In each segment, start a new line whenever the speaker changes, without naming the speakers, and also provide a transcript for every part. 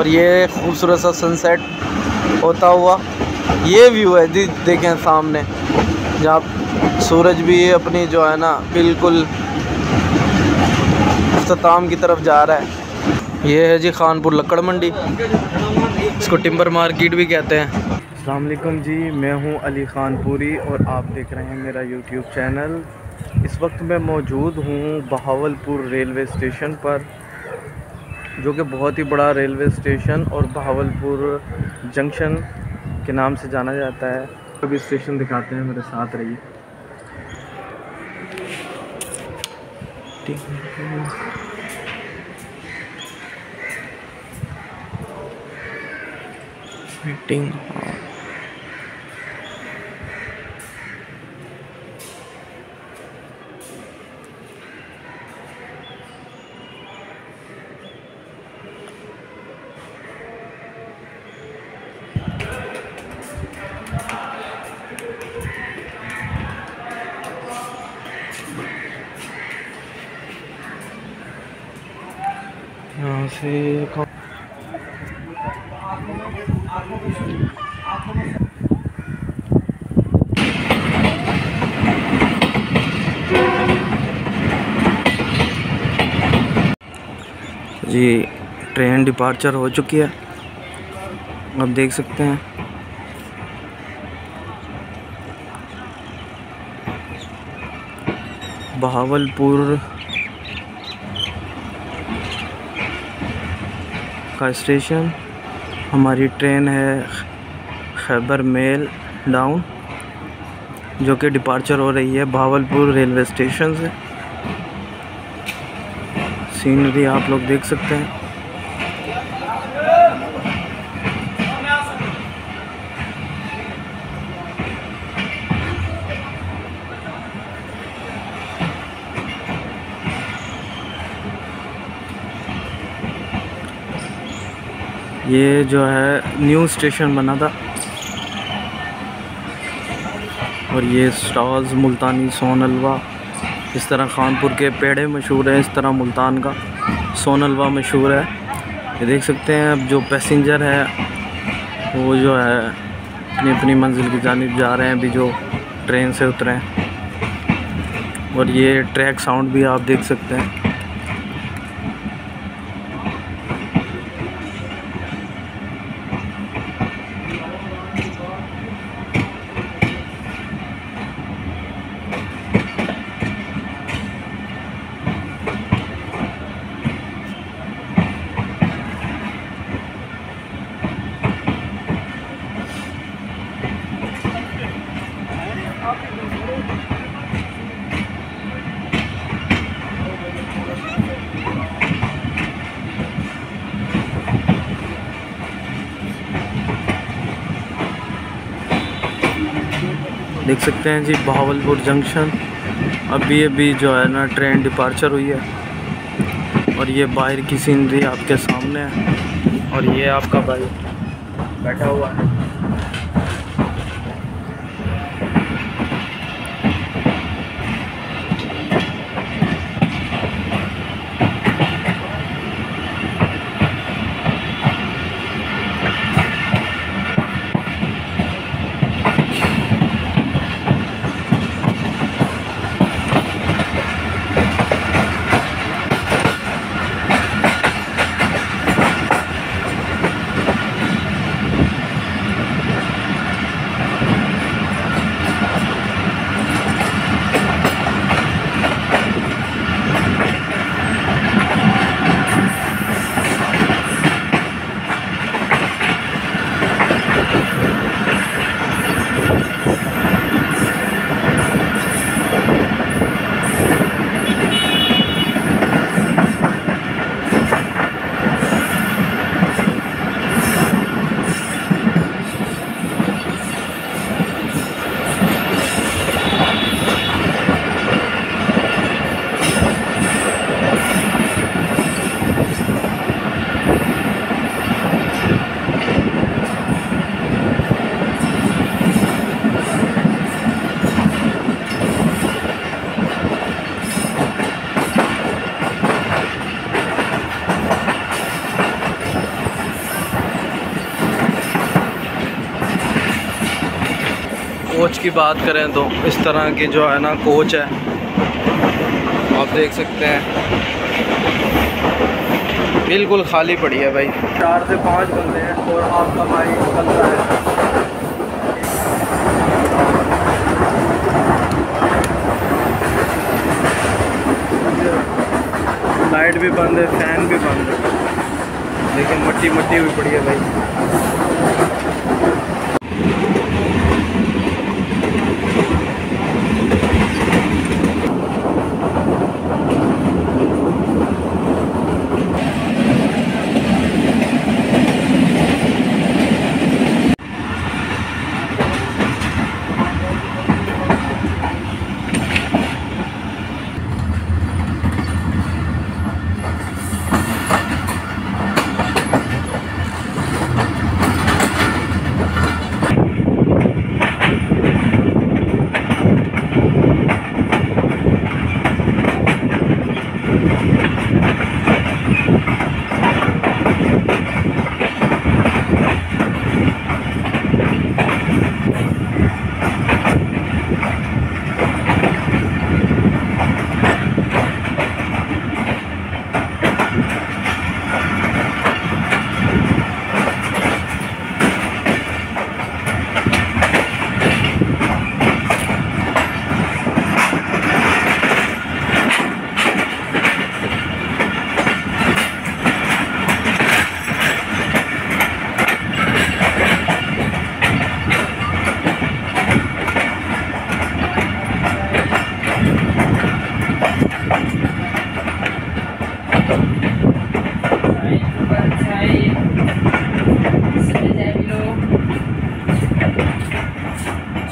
और ये खूबसूरत सा सनसेट होता हुआ ये व्यू है देखें सामने, जहाँ सूरज भी अपनी जो है ना बिल्कुल अख्ताम की तरफ जा रहा है। ये है जी खानपुर लक्कड़ मंडी, इसको टिम्बर मार्केट भी कहते हैं। अस्सलाम वालेकुम जी, मैं हूं अली खानपुरी और आप देख रहे हैं मेरा यूट्यूब चैनल। इस वक्त मैं मौजूद हूं बहावलपुर रेलवे स्टेशन पर, जो कि बहुत ही बड़ा रेलवे स्टेशन और बहावलपुर जंक्शन के नाम से जाना जाता है। अभी स्टेशन दिखाते हैं, मेरे साथ रहिए। मीटिंग यहाँ से जी ट्रेन डिपार्चर हो चुकी है, आप देख सकते हैं। बहावलपुर का स्टेशन, हमारी ट्रेन है खैबर मेल डाउन, जो कि डिपार्चर हो रही है बहावलपुर रेलवे स्टेशन से। सीनरी आप लोग देख सकते हैं। ये जो है न्यू स्टेशन बना था, और ये स्टॉल्स मुल्तानी सोन हलवा, इस तरह खानपुर के पेड़े मशहूर हैं, इस तरह मुल्तान का सोन हलवा मशहूर है। ये देख सकते हैं। अब जो पैसेंजर है वो जो है अपनी अपनी मंजिल की जानिब जा रहे हैं, अभी जो ट्रेन से उतरे हैं। और ये ट्रैक साउंड भी आप देख सकते हैं। देख सकते हैं जी बहावलपुर जंक्शन। अभी जो है ना ट्रेन डिपार्चर हुई है, और ये बाहर की सीनरी आपके सामने है, और ये आपका भाई बैठा हुआ है। कोच की बात करें तो इस तरह की जो है ना कोच है, आप देख सकते हैं बिल्कुल खाली पड़ी है भाई। 4 से 5 बंदे हैं और आपका भाई चल रहा है। लाइट भी बंद है, फैन भी बंद है, लेकिन मट्टी मट्टी हुई पड़ी है भाई।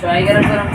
चाय गरम गरम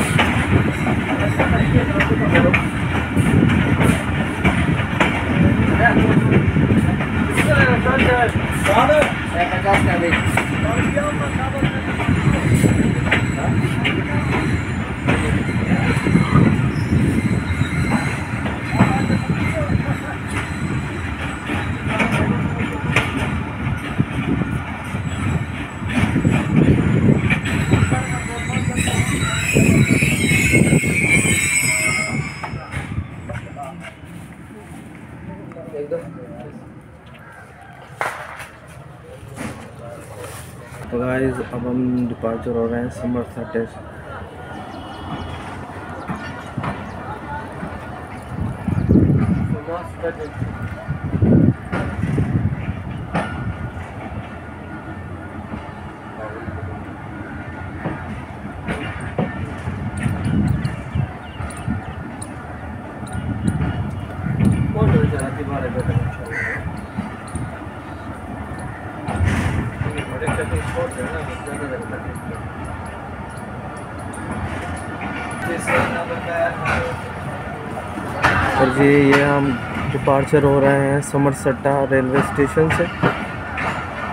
तो गाइस अब हम डिपार्चर हो रहे हैं समरसेट टेस्ट। और जी ये हम डिपार्चर हो रहे हैं समरसट्टा रेलवे स्टेशन से।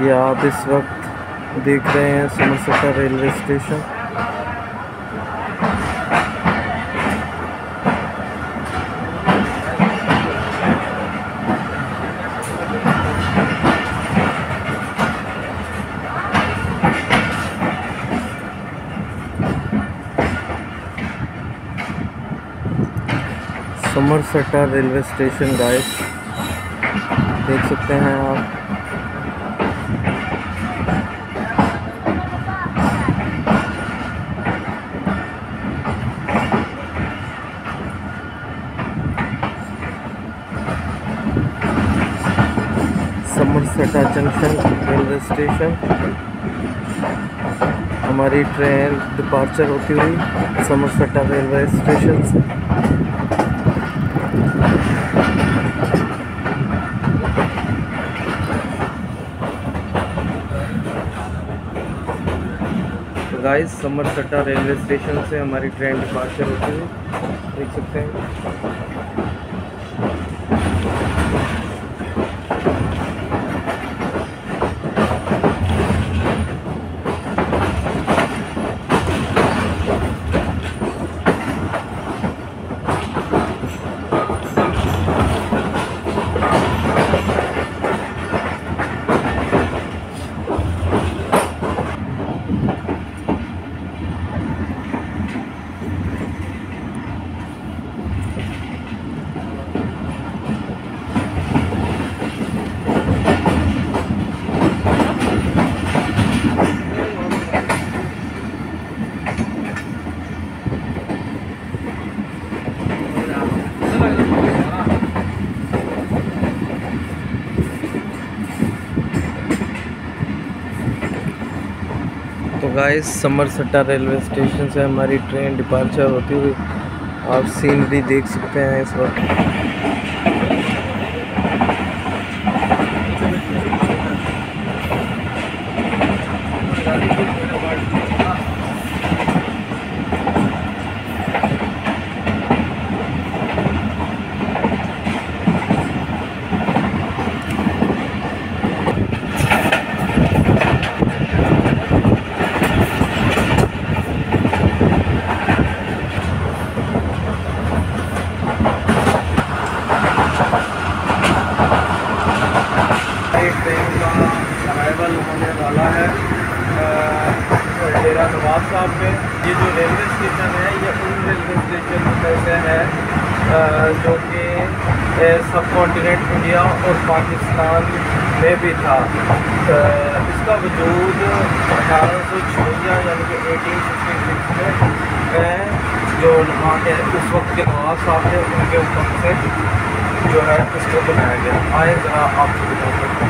ये आप इस वक्त देख रहे हैं Samarsatta railway station. Samarsatta railway station guys देख सकते हैं आप। समरसट्टा जंक्शन रेलवे स्टेशन, हमारी ट्रेन डिपार्चर होती हुई समरसट्टा रेलवे स्टेशन से। गाइस समरसट्टा रेलवे स्टेशन से हमारी ट्रेन डिपार्चर होती हुई देख सकते हैं। गाइस समरसट्टा रेलवे स्टेशन से हमारी ट्रेन डिपार्चर होती हुई आप सीनरी देख सकते हैं इस वक्त। ट्रेन का अराइवल होने वाला है डेरा नवाब साहब में। ये जो रेलवे स्टेशन है ये उन रेलवे स्टेशन में से है जो कि सब कॉन्टिनेंट इंडिया और पाकिस्तान में भी था। इसका वजूद 1856 यानी कि 1866 में जो उस वक्त के नवाब साहब थे उनके ऊपर से जो है इसको बनाया गया। आए ज़रा आपको बताते हैं।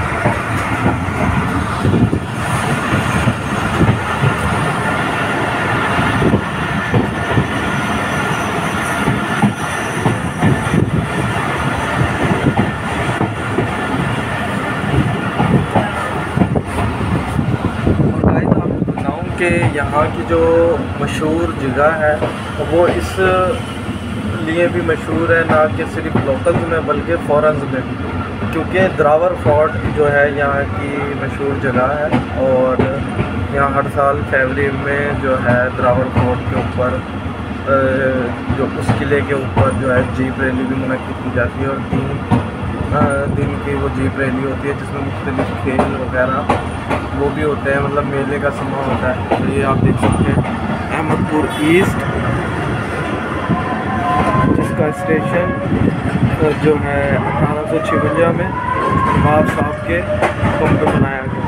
कि यहाँ की जो मशहूर जगह है वो इस लिए भी मशहूर है, ना कि सिर्फ लोकल्स में बल्कि फॉरेन्स में, क्योंकि द्रावर फोर्ट जो है यहाँ की मशहूर जगह है। और यहाँ हर साल फरवरी में जो है द्रावर फोर्ट के ऊपर जो उस किले के ऊपर जो है जीप रैली भी मुनक्किद की जाती है और 3 दिन की वो जीप रैली होती है जिसमें मुख्तलिफ खेल वगैरह वो भी होते हैं, मतलब मेले का समय होता है। तो ये आप देख सकते हैं अहमदपुर ईस्ट जिसका स्टेशन जो है 1856 में नवाब साहब के हुक्म पे बनाया गया।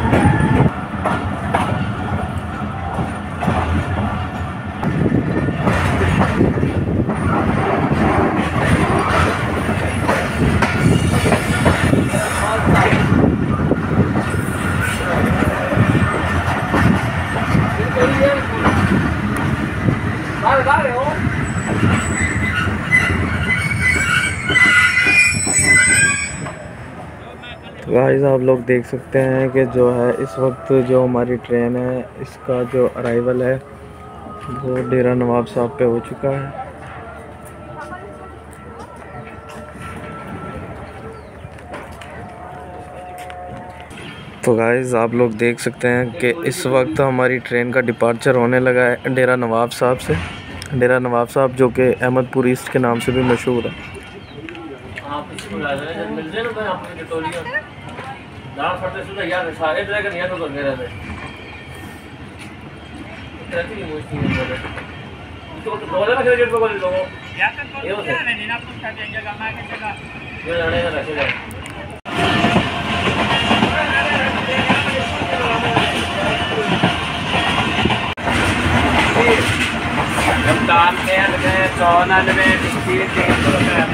तो गाइस आप लोग देख सकते हैं कि जो है इस वक्त जो हमारी ट्रेन है इसका जो अराइवल है वो डेरा नवाब साहब पे हो चुका है। तो गाइस आप लोग देख सकते हैं कि इस वक्त हमारी ट्रेन का डिपार्चर होने लगा है डेरा नवाब साहब से। डेरा नवाब साहब जो कि अहमदपुर ईस्ट के नाम से भी मशहूर है।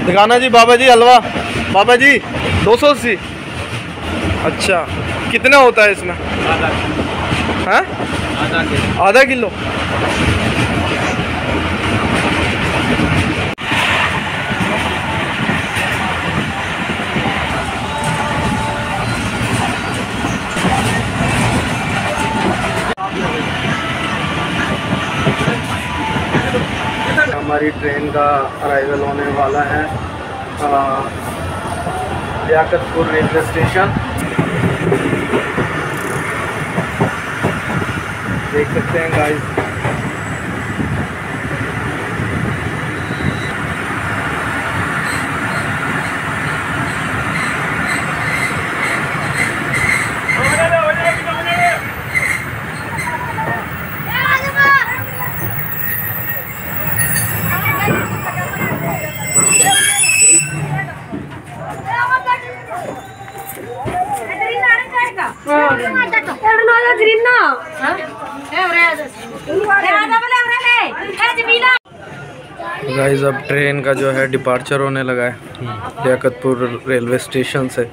दिखाना जी बाबा जी हलवा, बाबा जी 280। अच्छा कितना होता है इसमें? आधा किलो। हमारी ट्रेन का अराइवल होने वाला है लियाकतपुर रेलवे स्टेशन। देख सकते हैं गाइस। गाइस अब ट्रेन का जो है डिपार्चर होने लगा है लियाकतपुर रेलवे स्टेशन से।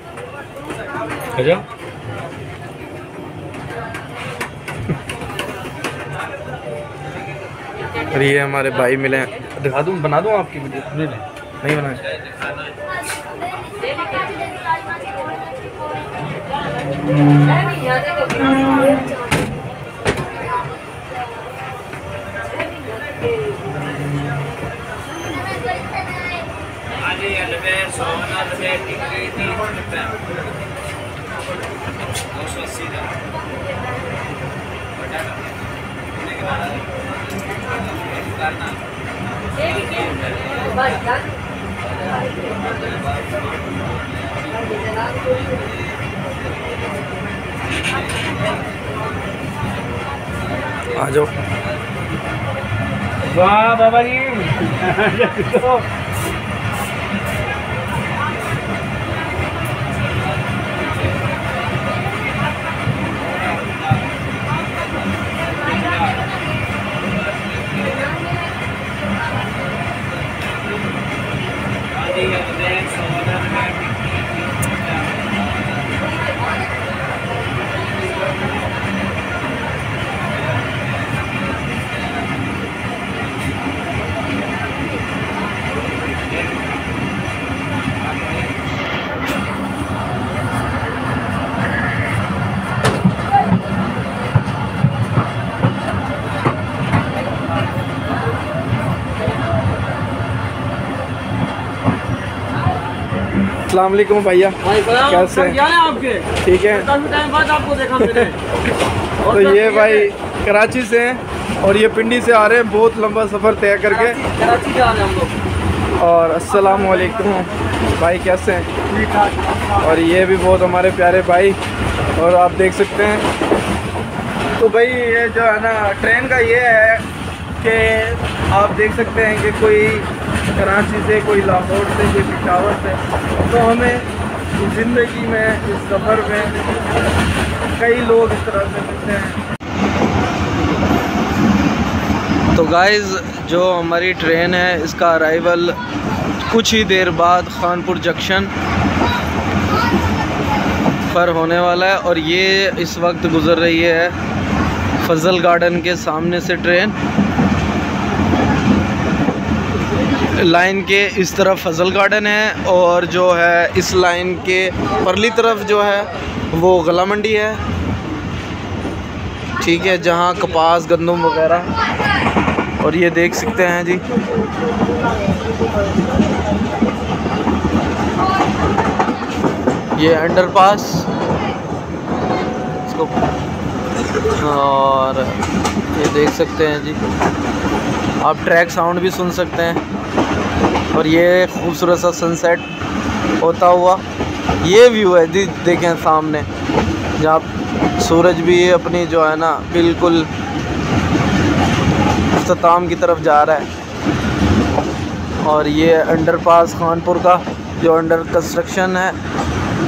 और ये हमारे भाई मिले हैं, दिखा दूँ, बना दूँ आपकी वीडियो? नहीं बनाए। आ जाओ।
वाह बाबा जी।
अस्सलाम वालेकुम भैया, कैसे हैं?
आपके
ठीक है।
काफी टाइम बाद आपको देखा मैंने।
तो ये भाई कराची से हैं और ये पिंडी से आ रहे हैं, बहुत लंबा सफ़र तय करके।
कराची जा रहे हैं हम लोग।
और अस्सलाम वालेकुम भाई, कैसे हैं? और ये भी बहुत हमारे प्यारे भाई, और आप देख सकते हैं। तो भाई ये जो है ना ट्रेन का ये है कि आप देख सकते हैं कि कोई कराची से, कोई लाहौर से, कोई पिशावर से, तो हमें ज़िंदगी में इस सफ़र में कई लोग इस तरह से मिलते हैं। तो गाइज़ जो हमारी ट्रेन है इसका अराइवल कुछ ही देर बाद खानपुर जंक्शन पर होने वाला है, और ये इस वक्त गुज़र रही है फजल गार्डन के सामने से ट्रेन। लाइन के इस तरफ फजल गार्डन है, और जो है इस लाइन के परली तरफ जो है वो गला मंडी है, ठीक है, जहाँ कपास, गंदम वगैरह। और ये देख सकते हैं जी, ये अंडरपास इसको, और ये देख सकते हैं जी, आप ट्रैक साउंड भी सुन सकते हैं। और ये खूबसूरत सा सनसेट होता हुआ ये व्यू है जी, देखें सामने, जहाँ सूरज भी अपनी जो है ना बिल्कुल इख्तिताम की तरफ जा रहा है। और ये अंडरपास खानपुर का जो अंडर कंस्ट्रक्शन है,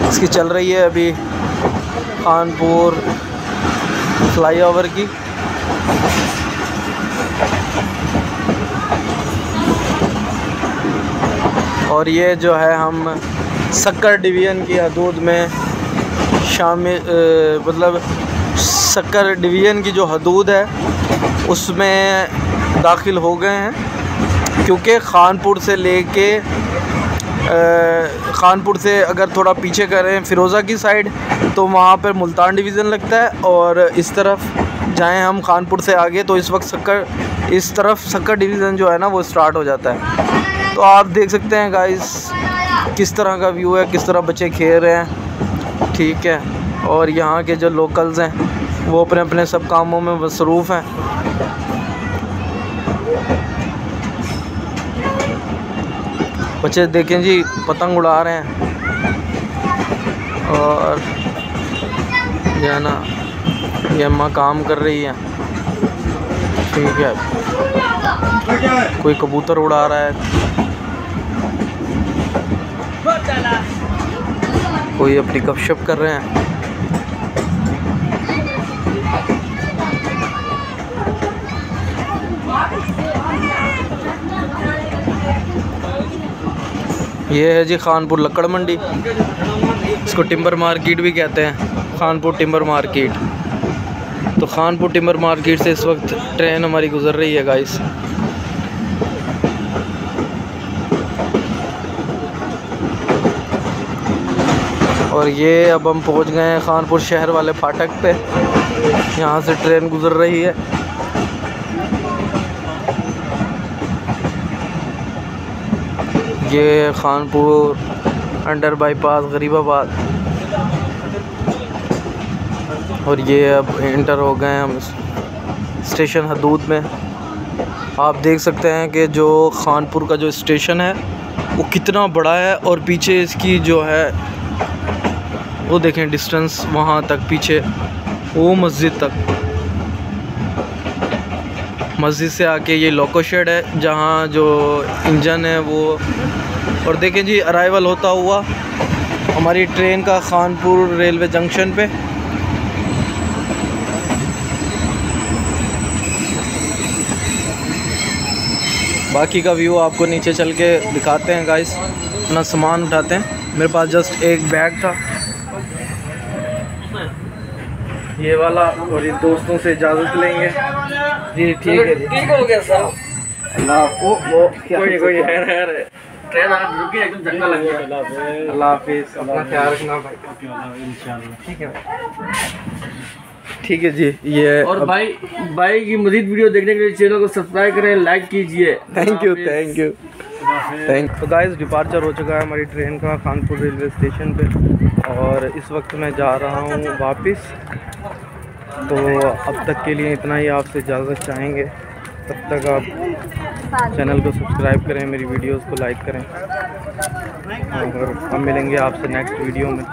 इसकी चल रही है अभी खानपुर फ्लाईओवर की। और ये जो है हम सक्कर डिवीज़न की हदूद में शामिल, मतलब सक्कर डिवीज़न की जो हदूद है उसमें दाखिल हो गए हैं, क्योंकि खानपुर से लेके खानपुर से अगर थोड़ा पीछे करें फ़िरोज़ा की साइड तो वहाँ पर मुल्तान डिवीज़न लगता है, और इस तरफ जाएं हम खानपुर से आगे तो इस वक्त सक्कर, इस तरफ सक्कर डिवीज़न जो है ना वो स्टार्ट हो जाता है। तो आप देख सकते हैं गाइस किस तरह का व्यू है, किस तरह बच्चे खेल रहे हैं, ठीक है। और यहाँ के जो लोकल्स हैं वो अपने अपने सब कामों में मसरूफ़ हैं। बच्चे देखें जी पतंग उड़ा रहे हैं, और जो है ना ये अम्मा काम कर रही है, ठीक है, कोई कबूतर उड़ा रहा है, कोई अपनी गपशप कर रहे हैं। ये है जी खानपुर लक्कड़ मंडी, इसको टिम्बर मार्केट भी कहते हैं, खानपुर टिम्बर मार्केट। तो खानपुर टिम्बर मार्केट से इस वक्त ट्रेन हमारी गुज़र रही है गाइस। और ये अब हम पहुंच गए हैं खानपुर शहर वाले फाटक पे। यहाँ से ट्रेन गुजर रही है। ये खानपुर अंडर बाईपास गरीबाबाद। और ये अब एंटर हो गए हम स्टेशन हदूद में। आप देख सकते हैं कि जो खानपुर का जो स्टेशन है वो कितना बड़ा है, और पीछे इसकी जो है वो देखें डिस्टेंस वहाँ तक पीछे, वो मस्जिद तक। मस्जिद से आके ये लोको शेड है जहाँ जो इंजन है वो। और देखें जी अराइवल होता हुआ हमारी ट्रेन का खानपुर रेलवे जंक्शन पे। बाकी का व्यू आपको नीचे चल के दिखाते हैं गाइस। अपना सामान उठाते हैं। मेरे पास जस्ट एक बैग था ये वाला, और ये दोस्तों से इजाज़त लेंगे जी। ठीक है,
ठीक हो गया सर।
अल्लाह वो कोई है
ट्रेन रुकी एकदम जंगल लग गया।
अल्लाह हाफिज़, अपना ख्याल रखना भाई। इंशाल्लाह ठीक है, ठीक है जी। ये
और भाई की मज़ीद वीडियो देखने के लिए चैनल को सब्सक्राइब करें, लाइक कीजिए।
Thank you. तो गाइस डिपार्चर हो चुका है हमारी ट्रेन का खानपुर रेलवे स्टेशन पे, और इस वक्त मैं जा रहा हूँ वापस। तो अब तक के लिए इतना ही, आपसे इजाज़त चाहेंगे। तब तक आप चैनल को सब्सक्राइब करें, मेरी वीडियोस को लाइक करें, और हम मिलेंगे आपसे नेक्स्ट वीडियो में।